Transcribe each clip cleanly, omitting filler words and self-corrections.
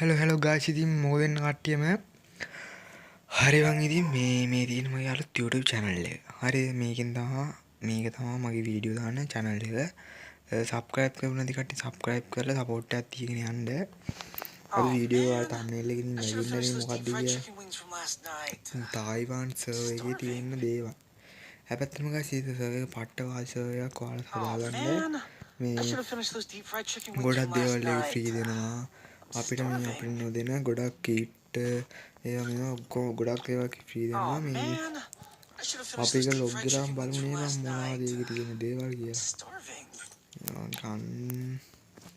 hello guys ඉතින් මොකද කට්ටියම හරි වන් ඉතින් මේ තියෙන මගේ අලුත් YouTube channel එක. හරි මේක තමයි මගේ වීඩියෝ දාන channel එක. subscribe කරලා නැති කට්ටිය subscribe කරලා support එකක් දීගෙන යන්න. අද වීඩියෝ වල thumbnail එකකින් ලැබෙන්නේ මොකක්ද කියලා. තායිවාන් සර්වර් එකේ තියෙන දේවල්. හැබැයි guys ඒක සර්වර් එක පට්ට වාල් සර්වර් එකක් ඔයාලා හදාගන්න මේ ගොඩක් දේවල් එක ෆ්‍රී දෙනවා. අපිට නොදෙන ගොඩක් කීට් ඒවා මේවා ඔක්කොම ගොඩක් ඒවා ෆ්‍රී දෙනවා මේ අපි ඒක ලොග් කරාම බලමු නේ මම මොනවද ඒකේ තියෙන දේවල් කියලා ගන්න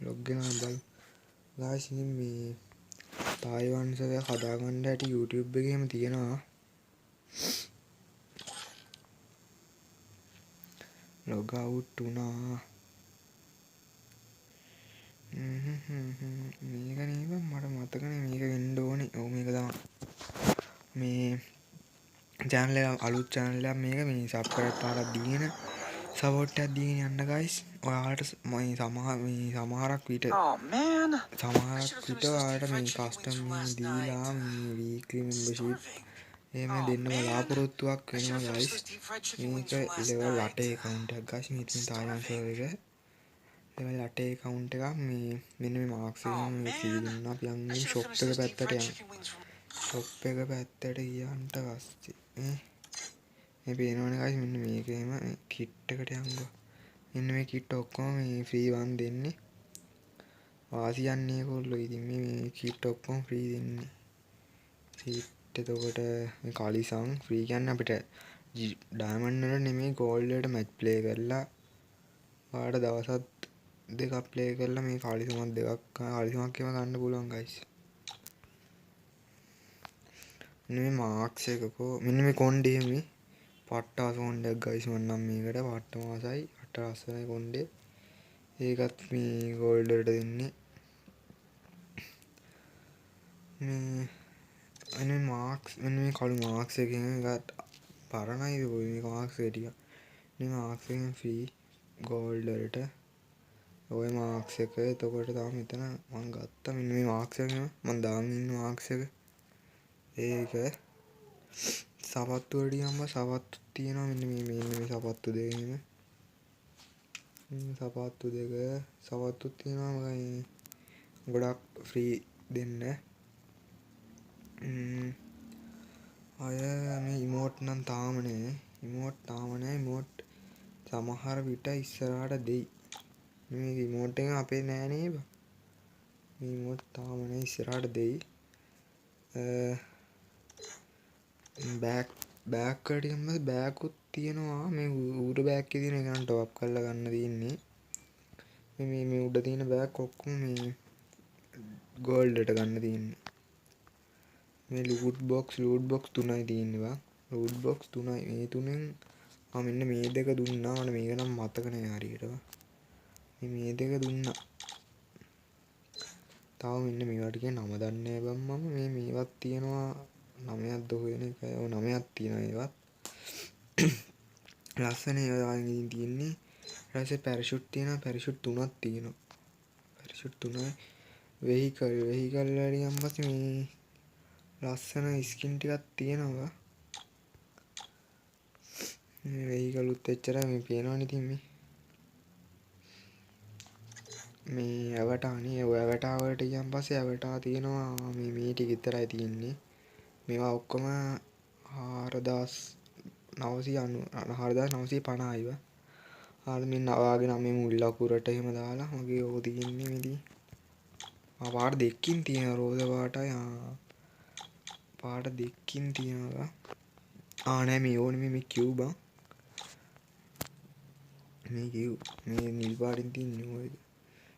ලොග් කරනවා බලමු guys ඉතින් මේ තායිවාන් සර්වර් හදාගන්න හැටි YouTube එකේම තියෙනවා log out වුණා මේක නේද මට මතක නෑ මේක වෙන්න ඕනේ. ඔව් මේක තමයි. මේ channel එක අලුත් channel එකක් මේක මේ subscribe පාරක් දීගෙන support එකක් දීගෙන යන්න guys. ඔයාලට මේ සමහරක් විට ඔයාලට මේ custom දීලා මේ weekly membership එහෙම දෙන්න බලාපොරොත්තුවක් වෙනවා guys. මේක level 8 account එකක් guys. මේ තියෙන තායිවාන් server එක level 8 account එකක් මේ මෙන්න මේ මාක්ස් එකෙන් මේ ෆ්‍රී දුන්නා අපි යන්නේ shop එක පැත්තට යන්න shop එක පැත්තට ගියන්ට පස්සේ මේ පේනවනේ guys මෙන්න මේකේම kit එකට යන්ගෝ මෙන්න මේ kit ඔක්කොම මේ ෆ්‍රී වන් දෙන්නේ වාසියන්නේ කොල්ලෝ ඉතින් මේ kit ඔක්කොම ෆ්‍රී දෙන්නේ kit එතකොට මේ කාලිසං ෆ්‍රී කියන්නේ අපිට ඩයමන්ඩ් වල නෙමෙයි ගෝල්ඩ් වලට මැච් ප්ලේ කරලා ඔයාලට දවසක් දෙකක් ප්ලේ කරලා මේ කාලිසමක් දෙකක් කාලිසමක් ඒවා ගන්න පුළුවන් guys. මේ මාක්ස් එකකෝ මෙන්න මේ කොණ්ඩේ මේ පට්ටාස කොණ්ඩයක් guys මම නම් මේකට පට්ට මාසයි අට ලස්සනයි කොණ්ඩේ. ඒකත් මේ ගෝල්ඩ් වලට දෙන්නේ. මේ මාක්ස් මෙන්න මේ කළු මාක්ස් එකෙන් එකත් පරණයි මේ මාක්ස් එක ටික. මේ මාක්ස් එකෙන් ෆ්‍රී ගෝල්ඩ් වලට ඔය මාක්ස් එක එතකොට තාම මෙතන මම ගත්තා මෙන්න මේ මාක්ස් එක මම දාගෙන ඉන්න මාක්ස් එක ඒක සපත්තු වලට ගියාම සපත්තු තියෙනවා මෙන්න මේ සපත්තු දෙකේම සපත්තු දෙක සපත්තු තියෙනවා මම ගොඩක් ෆ්‍රී දෙන්න අය මේ ඉමෝට් නම් තාම නෑ ඉමෝට් සමහර විට ඉස්සරහට දෙයි මේ රිමෝට් එක අපේ නෑ නේද මේ රිමෝට් තාම නෑ ඉස්සරහට දෙයි බෑග් වලට ගියම බෑග් උත් තියෙනවා මේ උඩ බෑග් එකේ තියෙන එක නම් ටොප් අප් කරලා ගන්න තියෙන්නේ මේ උඩ තියෙන බෑග් ඔක්කොම මේ ගෝල්ඩ් එකට ගන්න තියෙන්නේ මේ ලූට් බොක්ස් තුනයි තියෙන්නේ බා ලූට් බොක්ස් තුනයි මේ තුනෙන් මෙන්න මේ දෙක දුන්නා මට මේක නම් මතක නෑ හරියට මේ දෙක දුන්නා. තව මෙන්න මේවා ටිකේ නම දන්නේ බම් මම මේවත් තියෙනවා 9ක් දොහෙන එක. ඔව් 9ක් තියෙනවා ඒවත්. ලස්සන ඒවා වගේ තියෙන්නේ. ඊට පස්සේ පැරෂූට් තියෙනවා පැරෂූට් 3ක් තියෙනවා. පැරෂූට් 3යි වෙහිකල් වලට ගියන් පස්සේ මේ ලස්සන ස්කින් ටිකක් තියෙනවා. මේ වෙහිකලුත් එච්චරයි මේ පේනවනේ ඉතින් මේ ඇවටානේ ඔය ඇවටා වලට ගියන් පස්සේ ඇවටා තියෙනවා මේ ටික විතරයි තියෙන්නේ මේවා ඔක්කොම 4950යිව ආද මේ නවාගෙන මේ මුල් ලකුරට එහෙම දාලා මගේ ඕක තියෙන්නේ මෙදී පාට දෙකකින් තියෙන රෝද පාටයි පාට දෙකකින් තියෙනවා නෑ මේ ඕනේ මේ කියුබ් මේ කියුබ් මේ නිල් පාටින් තියෙන්නේ ඔය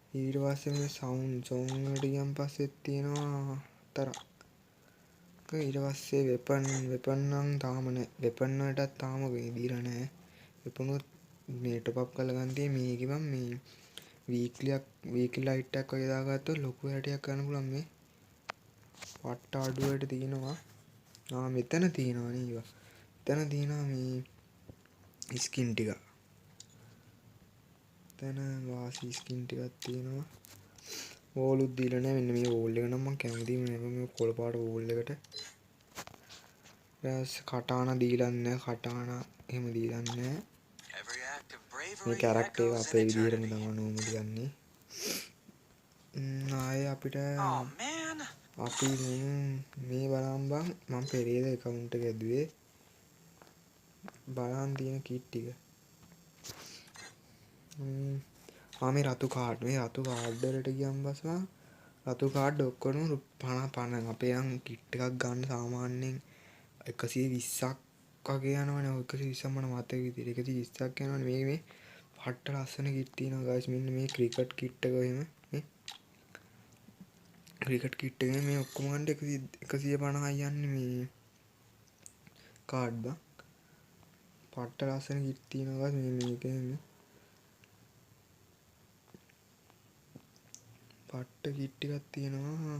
ඊට පස්සේ මේ සවුන්ඩ් සෝන් වලට ගියන් පස්සේ තියෙනවා තරක් ඊට පස්සේ වෙපන් නම් තාම නෑ වෙපන් වලටත් තාම දීලා නෑ වෙපනුත් මේ ටොප් අප් කරලා ගන්න තියෙන්නේ මේකේ මම මේ වීක්ලි ලයිට් එකක් වගේ දාගත්තොත් ලොකු හැටියක් ගන්න පුළුවන් මේ පට්ට අඩුවට තියෙනවා මෙතන තියෙනවා නේද මෙතන තියෙනවා මේ ස්කින් ටික එතන වාසි ස්කින් ටිකක් තියෙනවා වෝලුත් දීලා නැහැ. මෙන්න මේ වෝල් එක නම් මම කැමතිම නෑ මේ කොළ පාට වෝල් එකට. ඊට කටාන දීලා නැහැ. කටාන එහෙම දීලා නැහැ. මේ කැරක්ටර් එක අපේ විදිහටම තමයි නෝමලි ගන්නේ. ආයේ අපිට අපි මේ බලන් බං මම පෙරේද account එක ඇදුවේ. බලන් තියෙන කිට් ටික. මේ රතු කාඩ් වලට ගියන් පස්සේ රතු කාඩ් ඔක්කොම 50 අපේ නම් කිට් එකක් ගන්න සාමාන්‍යයෙන් 120ක් වගේ යනවනේ. 120ක් මම මතක විදිහට 120ක් යනවනේ. මේ පට්ට ලස්සන කිට් තියෙනවා guys. මෙන්න මේ ක්‍රිකට් කිට් එක එහෙම මේ ක්‍රිකට් කිට් එකේ මේ ඔක්කොම ගන්න 150යි යන්නේ මේ කාඩ් බා. පට්ට ලස්සන කිට් තියෙනවා guys. මේකේ පට්ට කිට් එකක් තියෙනවා.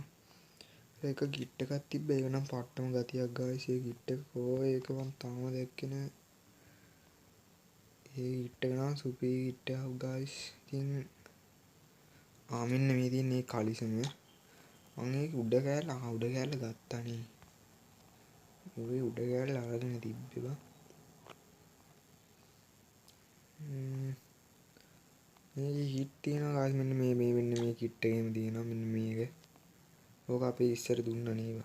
ඒක කිට් එකක් තිබ්බ. ඒක නම් පට්ටම ගතියක් guys. ඒ කිට් එක කෝ ඒක මම තාම දැක්කේ නෑ. ඒ කිට් එක නම් සුපිරි කිට් එකක් guys. ඉතින් මෙන්න මේ තියෙන මේ කලිසම. මම ඒක උඩ කෑල්ල ගත්තානේ. ඔය උඩ කෑල්ල අරගෙන තිබ්බේ බා. මේ කිට් තියෙනවා guys. මෙන්න මේ කිට් එකේම තියෙනවා මෙන්න මේක. ඕක අපේ ඉස්සර දුන්නා නේද?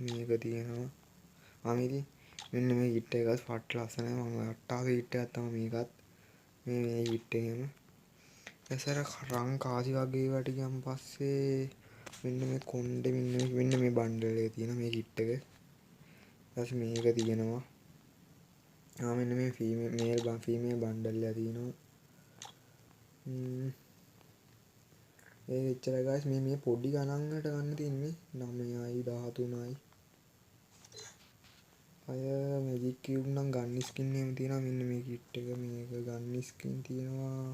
මේක තියෙනවා. ඉතින් මෙන්න මේ කිට් එක guys පට්ට ලස්සනයි. මම අට්ටාවේ කිට් එකක් තමයි මේකත්. මේ කිට් එකේම එසර රන් කාසි වගේ වට ගියන් පස්සේ මෙන්න මේ කොණ්ඩේ මෙන්න මේ බණ්ඩල් එක තියෙන මේ කිට් එක. ඊට මේක තියෙනවා. මෙන්න මේ ෆීමේල් බණ්ඩල් එක තියෙනවා. ඒ එච්චර guys මේ පොඩි ගණන්කට ගන්න තියෙන්නේ 9යි 13යි. අය මැජික් කියුබ් නම් ගන්න ස්කින් එහෙම තියෙනවා. මෙන්න මේ කිට් එක මේක ගන්න ස්කින් තියෙනවා.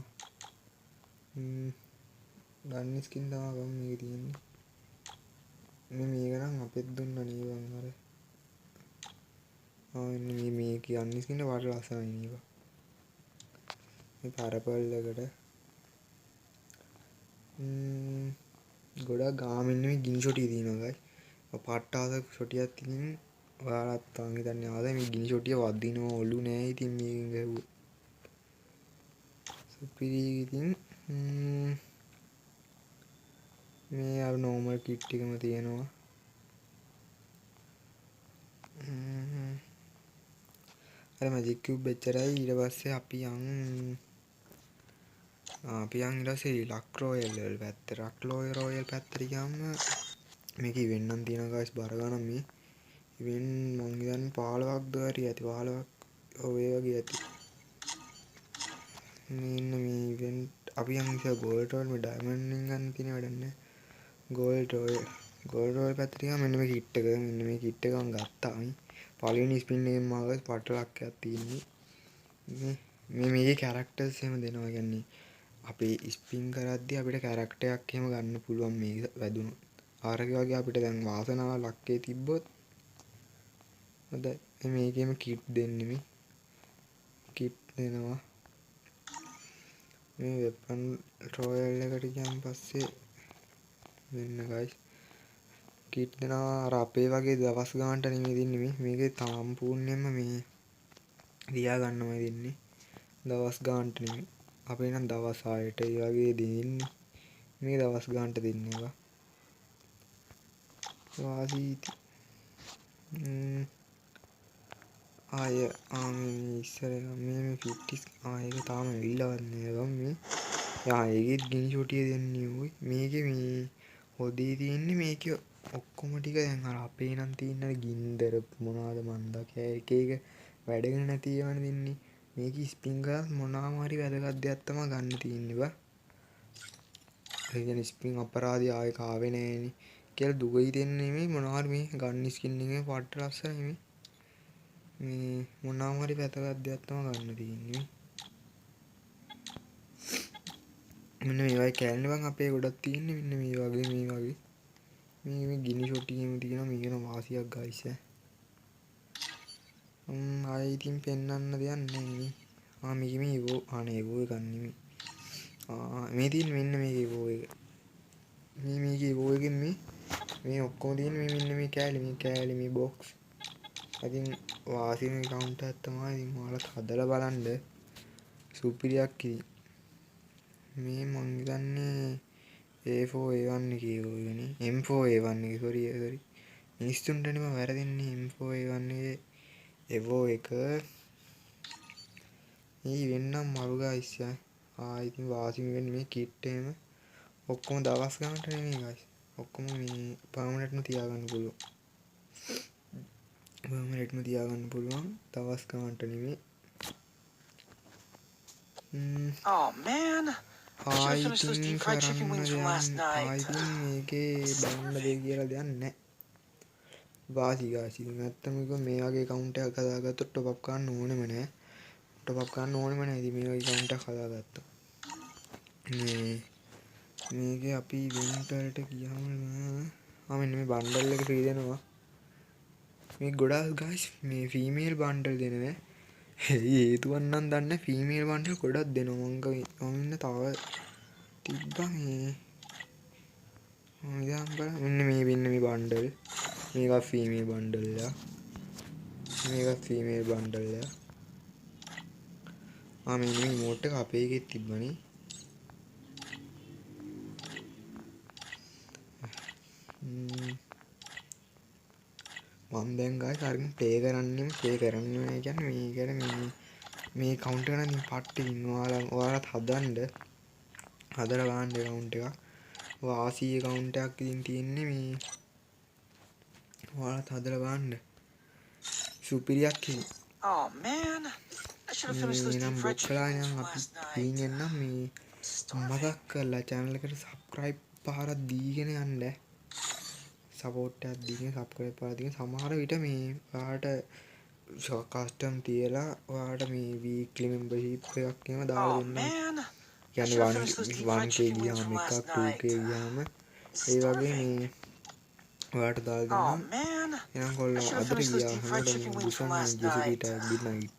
ගන්න ස්කින් තමයි මේක තියෙන්නේ. මේක නම් අපෙත් දුන්නා නේ වං අර. මෙන්න මේ ගන්න ස්කින් එක වඩා ලස්සනයි නේද? මේ පරපල් එකට ගොඩක් මෙන්න මේ ගිනි ෂොටිය තියෙනවා guys. පට්ටාස ෂොටියක් තියෙන. ඔයාලත් තාම හිතන්නේ ආද මේ ගිනි ෂොටිය වදිනවා ඔලු නෑ. ඉතින් මේකෙන් ගැහුවා. සුපිරි ඉතින් මේ අර නෝමල් කිට් එකම තියෙනවා. අර මැජික් කියුබ් එච්චරයි. ඊට පස්සේ අපි යන් ඊට පස්සේ ලක් රොයල් වල පැත්ත. රොයල් පැත්තට ගියාම මේක ඉවෙන්ට් නම් තියෙනවා guys බර ගන්න මේ. ඉවෙන්ට් මං හිතන්නේ 15ක්ද හරි ඇති. 15ක් ඔය වගේ ඇති. මෙන්න මේ ඉවෙන්ට් අපි යන් ඉතින් ගෝල්ඩ් රොයල් මේ ඩයමන්ඩ් එකෙන් ගන්න තියෙන වැඩක් නෑ. ගෝල්ඩ් රොයල් පැත්තට ගියාම මෙන්න මේ කිට් එක. මෙන්න මේ කිට් එක මං ගත්තා. පළවෙනි ස්පින් එකෙන් මාව පට ලක්කයක් තියෙන්නේ. මේකේ කැරක්ටර්ස් එහෙම දෙනවා. කියන්නේ අපි ස්පින් කරද්දී අපිට කැරක්ටර් එකක් එහෙම ගන්න පුළුවන් මේක වැදුනොත්. ආරක වගේ අපිට දැන් වාසනාව ලක්කේ තිබ්බොත් හොඳයි. මේකෙම කිට් දෙන්නේ මේ. කිට් දෙනවා. මේ වෙපන් රොයල් එකට ගියන් පස්සේ මෙන්න guys කිට් දෙනවා. අර අපේ වගේ දවස් ගානට නෙමෙයි දෙන්නේ මේකේ සම්පූර්ණයෙන්ම මේ තියා ගන්නමයි දෙන්නේ. දවස් ගානට නෙමෙයි. අපේ නම් දවස් 6ට ඒ වගේ දෙන්නේ. මේ දවස් ගානට දෙන්නේ ඒවා. වාසීති. මේ ඉස්සර මේ 50 ඒක තාම ඇවිල්ලවත් නෑ ගම් මේ. ඒකෙත් ගිනි ෂොටිය දෙන්නේ උයි. මේකේ මේ හොදේ තියෙන්නේ මේකේ ඔක්කොම ටික දැන් අර අපේ නම් තියෙන ගින්දර මොනවාද මන්දා එක වැඩගෙන නැති ඒවානේ දෙන්නේ. මේක ස්පින් කරලා මොනවාම හරි වැදගත් දෙයක් තමයි ගන්න තියෙන්නේ බා. ඒ කියන්නේ ස්පින් අපරාධي ආයේ කාවේ නෑනේ කියලා දුක හිතෙන්නේ මේ මොනවා හරි මේ ගන්න ස්කින් එකේ පට්ට ලස්සනයි මේ මොනවාම හරි වැදගත් දෙයක් තමයි ගන්න තියෙන්නේ. මෙන්න මේ වගේ කෑල්ලේ බං අපේ ගොඩක් තියෙන්නේ. මෙන්න මේ වගේ මේ ගිනි ෂොටියෙම තියෙනවා. මේක නම් වාසියක් guys ආයේ ඉතින් පෙන්වන්න දෙයක් නැහැ. මේක ඒවෝ ගන්න නෙමෙයි. මේ තියෙන මෙන්න මේක ඒවෝ එක. මේකේ ඕ එකෙන් මේ ඔක්කොම තියෙන මේ මෙන්න මේ කෑලි මේ බොක්ස්. ඉතින් වාසිම account එකක් තමයි. ඉතින් ඔයාලා හදලා බලන්න. සුපිරියක් ඉතින්. මේ මං හිතන්නේ A4A1 එකේ ඔයනේ M4A1 එකේ sorry මිනිස්සුන්ටනේ මම වැරදින්නේ M4A1 එකේ එවෝ එක මේ වෙන්නම් මරු ගයිස් ඉතින් වාසිම වෙන්නේ මේ කිට් එහෙම ඔක්කොම දවස් ගන්නට නෙමෙයි ගයිස් ඔක්කොම මේ පර්මනන්ට්ම තියාගන්න පුළුවන් දවස් ගන්නට නෙමෙයි Oh man, I should have finished those deep fried chicken wings from last night. මේකේ බලන්න දෙය කියලා දෙයක් නැහැ. වාසි ගායිස් ඉතින් නැත්තම් මේ වගේ account එකක් හදාගත්තොත් top up කරන්න ඕනෙම නැහැ. top up කරන්න ඕනෙම නැහැ. ඉතින් මේ වගේ account එකක් හදාගත්තා. මේකේ අපි event වලට ගියාම මෙන්න මේ bundle එක free දෙනවා. මේ ගොඩාක් ගයිස් මේ female bundle දෙනවා. හේතුවක් නම් දන්නේ female bundle ගොඩක් දෙනවා. මම ඉන්න තව තිබ්බා මේ මෙන්න මේ බණ්ඩල් මේක ෆීමේල් බණ්ඩල් මෙන්න මේ ඉමෝට් එක අපේ එකේ තිබ්බනේ මම දැන් ගායිස් අරගෙන ප්ලේ කරන්නෙම නෑ කියන්නේ මේ කවුන්ට් එක නම් ඉතින් පට්ටි ඉන්න ඔයාලත් හදලා බලන්න account එකක් වාසී account එකක් ඉතින් තියෙන්නේ මේ ඔයාලත් හදලා බලන්න සුපිරියක් ඉතින් Oh man, I should have finished those deep fried chicken wings from last night. මේ මතක් කරලා channel එකට subscribe පාරක් දීගෙන යන්න සපෝට් එකක් දීගෙන subscribe පාරක් දීගෙන සමහර විට මේ ඔයාලට කස්ටම් තියලා ඔයාලට මේ weekly membership එකක් එහෙම දාලා දෙන්නම්. කියන්නේ 1k ගියාම එකක් 2k ගියාම ඒ වගේ මේ ඔයාලට දාලා දෙන්නම්. එහෙනම් කොල්ලෝ අදට ගියා හැමෝටම good night.